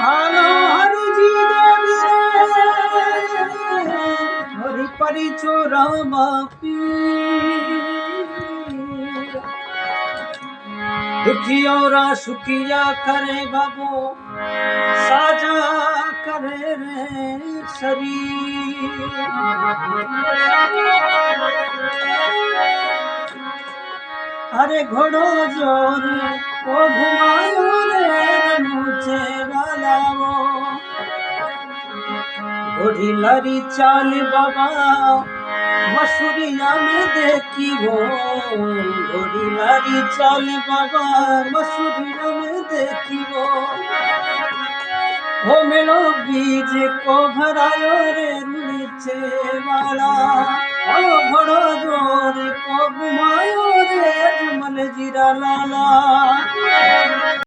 हालो हरिजी देवी रे हरि परि चोरामा पीर दुखियोरा सुखिया करे बाबो साजा करे रे शरीर अरे घोड़ो जोर ओ घुमायो रे मुझे वाला वो घोड़ी लरी चाल बाबा मसूरिया में देखी वो घोड़ी लरी चाल बाबा मसूरिया में देखी वो हो मिलो बीज को भरायो रे नीचे वाला ओ घोड़ो जोर को घुमायो रे अजमल जीरा लाला।